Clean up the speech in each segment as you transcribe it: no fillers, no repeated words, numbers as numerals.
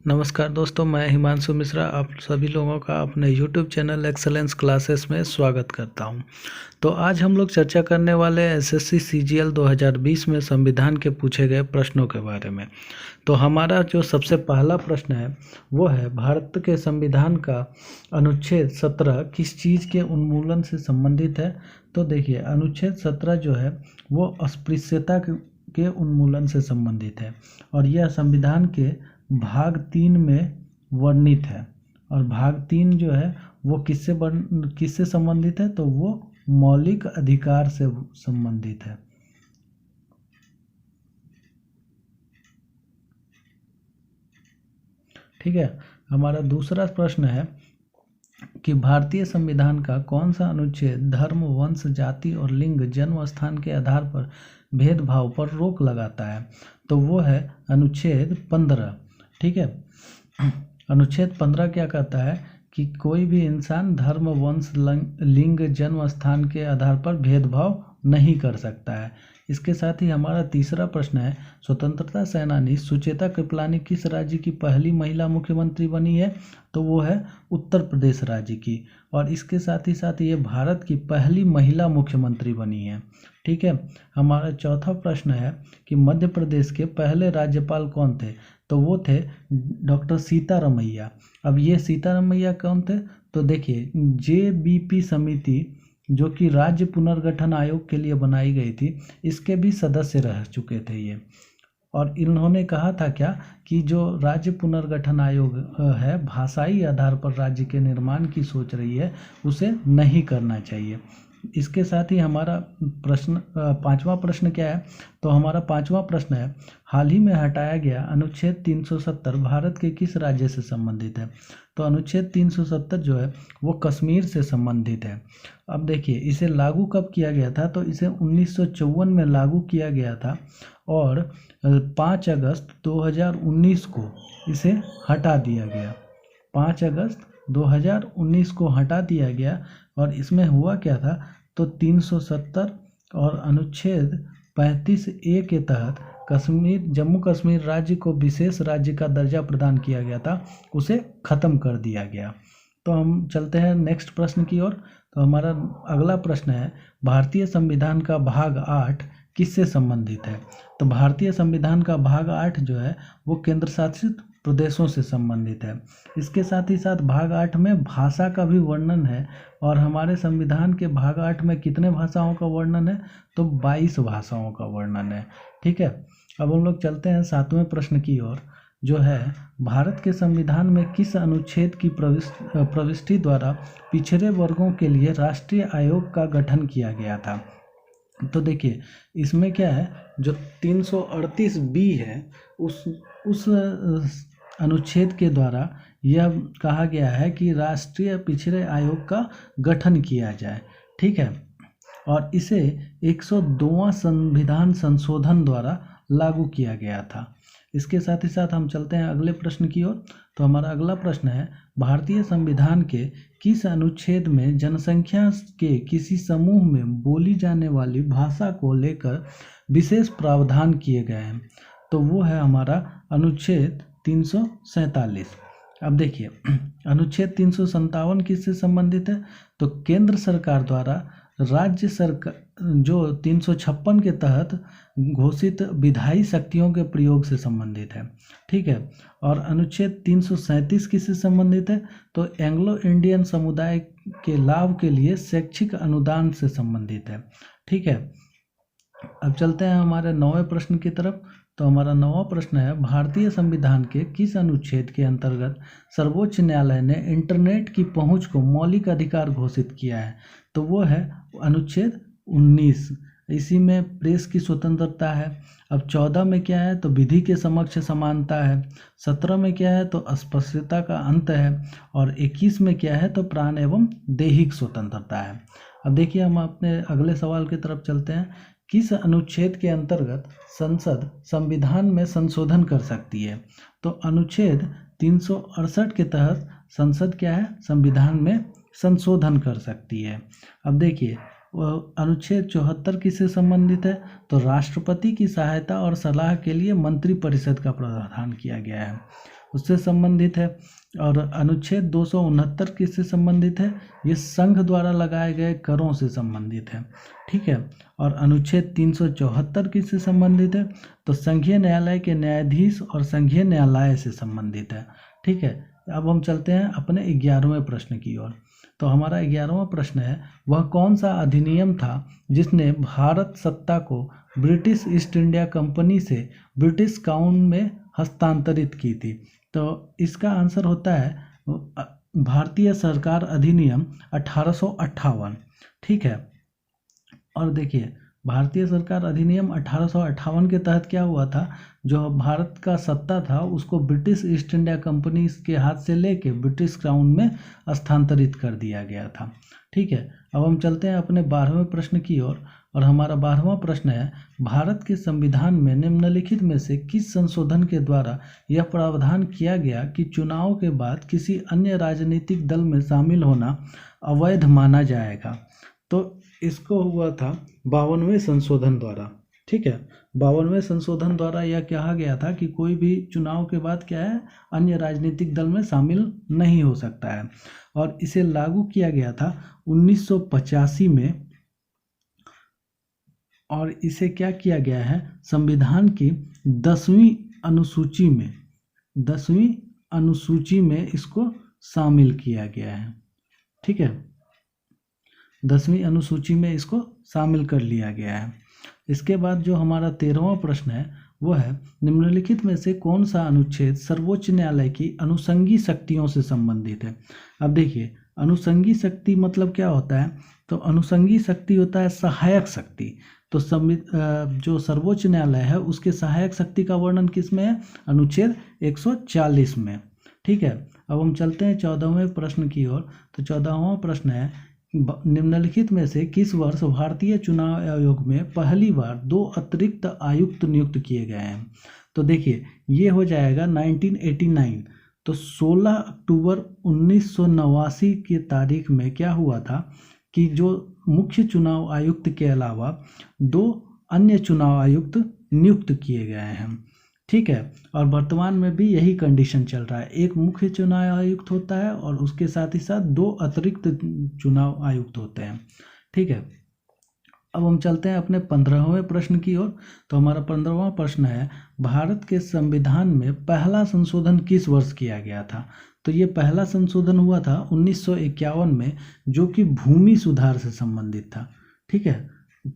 नमस्कार दोस्तों, मैं हिमांशु मिश्रा आप सभी लोगों का अपने YouTube चैनल एक्सेलेंस क्लासेस में स्वागत करता हूं। तो आज हम लोग चर्चा करने वाले एसएससी सीजीएल 2020 में संविधान के पूछे गए प्रश्नों के बारे में। तो हमारा जो सबसे पहला प्रश्न है वो है, भारत के संविधान का अनुच्छेद 17 किस चीज़ के उन्मूलन से संबंधित है। तो देखिए, अनुच्छेद 17 जो है वो अस्पृश्यता के उन्मूलन से संबंधित है और यह संविधान के भाग 3 में वर्णित है। और भाग 3 जो है वो किससे संबंधित है, तो वो मौलिक अधिकार से संबंधित है। ठीक है, हमारा दूसरा प्रश्न है कि भारतीय संविधान का कौन सा अनुच्छेद धर्म, वंश, जाति और लिंग, जन्म स्थान के आधार पर भेदभाव पर रोक लगाता है। तो वो है अनुच्छेद 15। ठीक है, अनुच्छेद 15 क्या कहता है कि कोई भी इंसान धर्म, वंश, लिंग, जन्म स्थान के आधार पर भेदभाव नहीं कर सकता है। इसके साथ ही हमारा तीसरा प्रश्न है, स्वतंत्रता सेनानी सुचेता कृपलानी किस राज्य की पहली महिला मुख्यमंत्री बनी है। तो वो है उत्तर प्रदेश राज्य की। और इसके साथ ही ये भारत की पहली महिला मुख्यमंत्री बनी है। ठीक है, हमारा चौथा प्रश्न है कि मध्य प्रदेश के पहले राज्यपाल कौन थे। तो वो थे डॉक्टर सीतारमैया। अब ये सीतारमैया कौन थे, तो देखिए, जेबीपी समिति जो कि राज्य पुनर्गठन आयोग के लिए बनाई गई थी, इसके भी सदस्य रह चुके थे ये। और इन्होंने कहा था क्या कि जो राज्य पुनर्गठन आयोग है, भाषाई आधार पर राज्य के निर्माण की सोच रही है, उसे नहीं करना चाहिए। इसके साथ ही हमारा प्रश्न पांचवा प्रश्न क्या है, तो हमारा पांचवा प्रश्न है, हाल ही में हटाया गया अनुच्छेद 370 भारत के किस राज्य से संबंधित है। तो अनुच्छेद 370 जो है वो कश्मीर से संबंधित है। अब देखिए, इसे लागू कब किया गया था, तो इसे 1954 में लागू किया गया था और 5 अगस्त 2019 को इसे हटा दिया गया। 5 अगस्त 2019 को हटा दिया गया। और इसमें हुआ क्या था, तो 370 और अनुच्छेद 35A के तहत जम्मू कश्मीर राज्य को विशेष राज्य का दर्जा प्रदान किया गया था, उसे ख़त्म कर दिया गया। तो हम चलते हैं नेक्स्ट प्रश्न की ओर। तो हमारा अगला प्रश्न है, भारतीय संविधान का भाग 8 किससे संबंधित है। तो भारतीय संविधान का भाग 8 जो है वो केंद्र शासित प्रदेशों से संबंधित है। इसके साथ ही साथ भाग 8 में भाषा का भी वर्णन है। और हमारे संविधान के भाग 8 में कितने भाषाओं का वर्णन है, तो 22 भाषाओं का वर्णन है। ठीक है, अब हम लोग चलते हैं 7वें प्रश्न की ओर, जो है भारत के संविधान में किस अनुच्छेद की प्रविष्टि द्वारा पिछड़े वर्गों के लिए राष्ट्रीय आयोग का गठन किया गया था। तो देखिए, इसमें क्या है, जो 338B है उस अनुच्छेद के द्वारा यह कहा गया है कि राष्ट्रीय पिछड़े आयोग का गठन किया जाए। ठीक है, और इसे 102वां संविधान संशोधन द्वारा लागू किया गया था। इसके साथ ही साथ हम चलते हैं अगले प्रश्न की ओर। तो हमारा अगला प्रश्न है, भारतीय संविधान के किस अनुच्छेद में जनसंख्या के किसी समूह में बोली जाने वाली भाषा को लेकर विशेष प्रावधान किए गए हैं। तो वो है हमारा अनुच्छेद 347। अब देखिए, अनुच्छेद 357 किससे संबंधित है, तो केंद्र सरकार द्वारा राज्य सरकार जो 356 के तहत घोषित विधायी शक्तियों के प्रयोग से संबंधित है। ठीक है, और अनुच्छेद 337 किससे संबंधित है, तो एंग्लो इंडियन समुदाय के लाभ के लिए शैक्षिक अनुदान से संबंधित है। ठीक है, अब चलते हैं हमारे 9वें प्रश्न की तरफ। तो हमारा 9वां प्रश्न है, भारतीय संविधान के किस अनुच्छेद के अंतर्गत सर्वोच्च न्यायालय ने इंटरनेट की पहुंच को मौलिक अधिकार घोषित किया है। तो वो है अनुच्छेद 19। इसी में प्रेस की स्वतंत्रता है। अब 14 में क्या है, तो विधि के समक्ष समानता है। 17 में क्या है, तो अस्पृश्यता का अंत है। और 21 में क्या है, तो प्राण एवं दैहिक स्वतंत्रता है। अब देखिए, हम अपने अगले सवाल की तरफ चलते हैं, किस अनुच्छेद के अंतर्गत संसद संविधान में संशोधन कर सकती है। तो अनुच्छेद 368 के तहत संसद क्या है, संविधान में संशोधन कर सकती है। अब देखिए, अनुच्छेद 74 किससे संबंधित है? तो राष्ट्रपति की सहायता और सलाह के लिए मंत्रिपरिषद का प्रावधान किया गया है, उससे संबंधित है। और अनुच्छेद 269 किससे संबंधित है? ये संघ द्वारा लगाए गए करों से संबंधित है, ठीक है। और अनुच्छेद 374 किससे संबंधित है? तो संघीय न्यायालय के न्यायाधीश और संघीय न्यायालय से संबंधित है, ठीक है। अब हम चलते हैं अपने 11वें प्रश्न की ओर। तो हमारा 11वां प्रश्न है, वह कौन सा अधिनियम था जिसने भारत सत्ता को ब्रिटिश ईस्ट इंडिया कंपनी से ब्रिटिश क्राउन में हस्तांतरित की थी? तो इसका आंसर होता है भारतीय सरकार अधिनियम 1858, ठीक है। और देखिए, भारतीय सरकार अधिनियम 1858 के तहत क्या हुआ था, जो भारत का सत्ता था उसको ब्रिटिश ईस्ट इंडिया कंपनी के हाथ से लेके ब्रिटिश क्राउन में स्थानांतरित कर दिया गया था, ठीक है। अब हम चलते हैं अपने 12वें प्रश्न की ओर। और हमारा 12वां प्रश्न है, भारत के संविधान में निम्नलिखित में से किस संशोधन के द्वारा यह प्रावधान किया गया कि चुनाव के बाद किसी अन्य राजनीतिक दल में शामिल होना अवैध माना जाएगा? तो इसको हुआ था 52वें संशोधन द्वारा, ठीक है। 52वें संशोधन द्वारा यह कहा गया था कि कोई भी चुनाव के बाद क्या है, अन्य राजनीतिक दल में शामिल नहीं हो सकता है। और इसे लागू किया गया था 1985 में। और इसे क्या किया गया है, संविधान की 10वीं अनुसूची में इसको शामिल किया गया है, ठीक है। 10वीं अनुसूची में इसको शामिल कर लिया गया है। इसके बाद जो हमारा 13वां प्रश्न है वो है, निम्नलिखित में से कौन सा अनुच्छेद सर्वोच्च न्यायालय की अनुषंगी शक्तियों से संबंधित है? अब देखिए, अनुषंगी शक्ति मतलब क्या होता है? तो अनुषंगी शक्ति होता है सहायक शक्ति। तो जो सर्वोच्च न्यायालय है उसके सहायक शक्ति का वर्णन किस में है? अनुच्छेद 140 में, ठीक है। अब हम चलते हैं 14वें प्रश्न की ओर। तो 14वां प्रश्न है, निम्नलिखित में से किस वर्ष भारतीय चुनाव आयोग में पहली बार 2 अतिरिक्त आयुक्त नियुक्त किए गए हैं? तो देखिए, ये हो जाएगा 1989। तो 16 अक्टूबर 1989 की तारीख में क्या हुआ था कि जो मुख्य चुनाव आयुक्त के अलावा 2 अन्य चुनाव आयुक्त नियुक्त किए गए हैं, ठीक है। और वर्तमान में भी यही कंडीशन चल रहा है, एक मुख्य चुनाव आयुक्त होता है और उसके साथ ही साथ 2 अतिरिक्त चुनाव आयुक्त होते हैं, ठीक है। अब हम चलते हैं अपने 15वें प्रश्न की ओर। तो हमारा 15वां प्रश्न है, भारत के संविधान में पहला संशोधन किस वर्ष किया गया था? तो ये पहला संशोधन हुआ था 1951 में, जो कि भूमि सुधार से संबंधित था, ठीक है।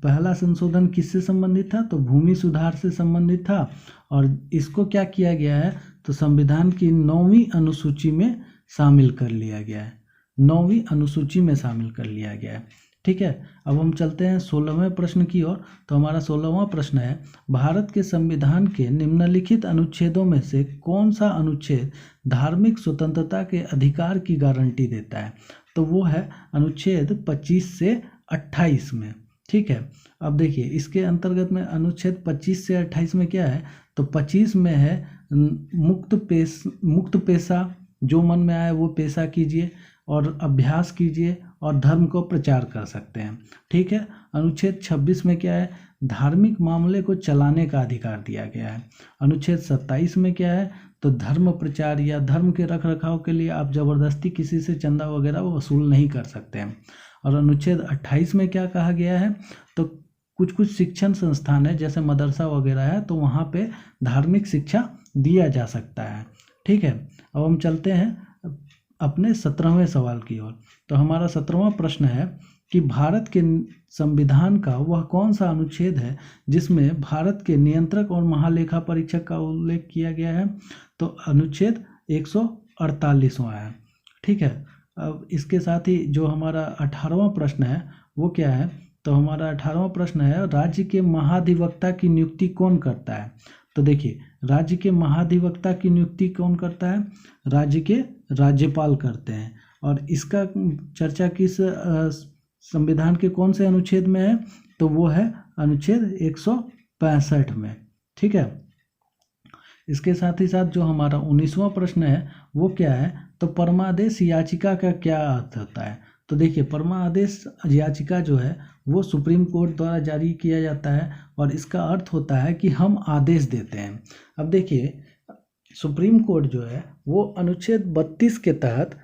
पहला संशोधन किससे संबंधित था? तो भूमि सुधार से संबंधित था। और इसको क्या किया गया है? तो संविधान की 9वीं अनुसूची में शामिल कर लिया गया है, 9वीं अनुसूची में शामिल कर लिया गया है, ठीक है। अब हम चलते हैं 16वें प्रश्न की ओर। तो हमारा 16वां प्रश्न है, भारत के संविधान के निम्नलिखित अनुच्छेदों में से कौन सा अनुच्छेद धार्मिक स्वतंत्रता के अधिकार की गारंटी देता है? तो वो है अनुच्छेद 25 से 28 में, ठीक है। अब देखिए, इसके अंतर्गत में अनुच्छेद 25 से 28 में क्या है? तो 25 में है मुक्त पेशा, जो मन में आए वो पेशा कीजिए और अभ्यास कीजिए और धर्म को प्रचार कर सकते हैं, ठीक है। अनुच्छेद 26 में क्या है? धार्मिक मामले को चलाने का अधिकार दिया गया है। अनुच्छेद 27 में क्या है? तो धर्म प्रचार या धर्म के रख रखाव के लिए आप जबरदस्ती किसी से चंदा वगैरह वसूल नहीं कर सकते हैं। और अनुच्छेद 28 में क्या कहा गया है? तो कुछ शिक्षण संस्थान है जैसे मदरसा वगैरह है, तो वहाँ पे धार्मिक शिक्षा दिया जा सकता है, ठीक है। अब हम चलते हैं अपने 17वें सवाल की ओर। तो हमारा 17वां प्रश्न है कि भारत के संविधान का वह कौन सा अनुच्छेद है जिसमें भारत के नियंत्रक और महालेखा परीक्षक का उल्लेख किया गया है? तो अनुच्छेद 148वां है, ठीक है। अब इसके साथ ही जो हमारा 18वां प्रश्न है वो क्या है? तो हमारा 18वां प्रश्न है, राज्य के महाधिवक्ता की नियुक्ति कौन करता है? तो देखिए, राज्य के महाधिवक्ता की नियुक्ति कौन करता है? राज्य के राज्यपाल करते हैं। और इसका चर्चा किस संविधान के कौन से अनुच्छेद में है? तो वो है अनुच्छेद 165 में, ठीक है। इसके साथ ही साथ जो हमारा 19वां प्रश्न है वो क्या है? तो परमादेश याचिका का क्या अर्थ होता है? तो देखिए, परमादेश याचिका जो है वो सुप्रीम कोर्ट द्वारा जारी किया जाता है और इसका अर्थ होता है कि हम आदेश देते हैं। अब देखिए, सुप्रीम कोर्ट जो है वो अनुच्छेद 32 के तहत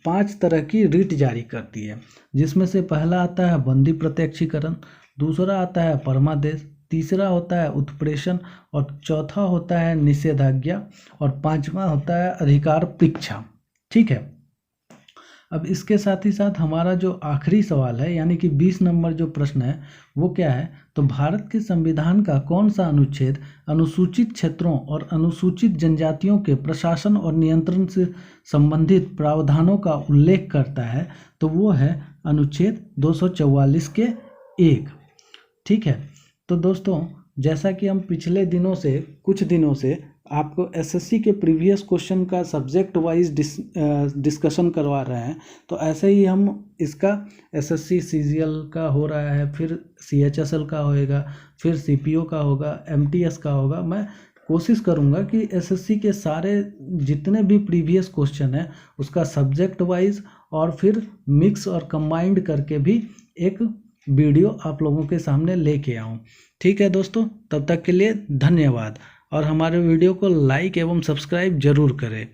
5 तरह की रिट जारी करती है, जिसमें से पहला आता है बंदी प्रत्यक्षीकरण, दूसरा आता है परमादेश, तीसरा होता है उत्प्रेषण और चौथा होता है निषेधाज्ञा और पांचवा होता है अधिकार परीक्षा। ठीक है, अब इसके साथ ही साथ हमारा जो आखिरी सवाल है यानी कि 20 नंबर जो प्रश्न है वो क्या है, तो भारत के संविधान का कौन सा अनुच्छेद अनुसूचित क्षेत्रों और अनुसूचित जनजातियों के प्रशासन और नियंत्रण से संबंधित प्रावधानों का उल्लेख करता है, तो वो है अनुच्छेद 244 के 1। ठीक है, तो दोस्तों जैसा कि हम पिछले कुछ दिनों से आपको एसएससी के प्रीवियस क्वेश्चन का सब्जेक्ट वाइज डिस्कशन करवा रहे हैं, तो ऐसे ही हम इसका एसएससी सीजीएल का हो रहा है, फिर सीएचएसएल का होएगा, फिर सीपीओ का होगा, एमटीएस का होगा। मैं कोशिश करूंगा कि एसएससी के सारे जितने भी प्रीवियस क्वेश्चन हैं उसका सब्जेक्ट वाइज और फिर मिक्स और कंबाइंड करके भी एक वीडियो आप लोगों के सामने लेके आऊँ। ठीक है दोस्तों, तब तक के लिए धन्यवाद और हमारे वीडियो को लाइक एवं सब्सक्राइब जरूर करें।